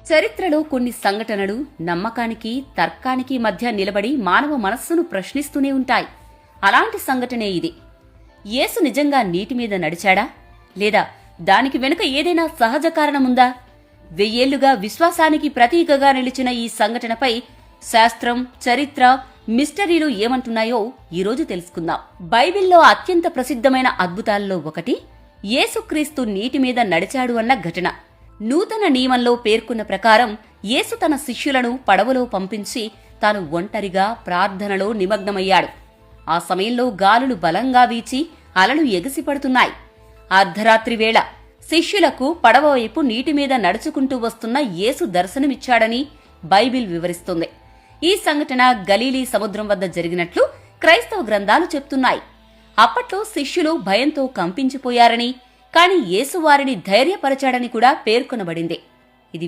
చరిత్రలో కొన్ని సంఘటనలు నమ్మకానికి తర్కానికి మధ్య నిలబడి మానవ మనస్సును ప్రశ్నిస్తూనే ఉంటాయి. అలాంటి సంఘటనే ఇది. యేసు నిజంగా నీటి మీద నడిచాడా, లేదా దానికి వెనుక ఏదైనా సహజ కారణముందా? 1000 ఏళ్లుగా విశ్వాసానికి ప్రతీకగా నిలిచిన ఈ సంఘటనపై శాస్త్రం, చరిత్ర, మిస్టరీలు ఏమంటున్నాయో ఈరోజు తెలుసుకుందాం. బైబిల్లో అత్యంత ప్రసిద్ధమైన అద్భుతాల్లో ఒకటి యేసుక్రీస్తు నీటి మీద నడిచాడు అన్న ఘటన. నూతన నియమంలో పేర్కొన్న ప్రకారం యేసు తన శిష్యులను పడవలో పంపించి తాను ఒంటరిగా ప్రార్థనలో నిమగ్నమయ్యాడు. ఆ సమయంలో గాలులు బలంగా వీచి అలలు ఎగసిపడుతున్నాయి. అర్ధరాత్రి వేళ శిష్యులకు పడవ వైపు నీటి మీద నడుచుకుంటూ వస్తున్న యేసు దర్శనమిచ్చాడని బైబిల్ వివరిస్తుంది. ఈ సంఘటన గలీలీ సముద్రం వద్ద జరిగినట్లు క్రైస్తవ గ్రంథాలు చెప్తున్నాయి. అప్పట్లో శిష్యులు భయంతో కంపించిపోయారని, కాని యేసు వారిని ధైర్యపరచాడని కూడా పేర్కొనబడింది. ఇది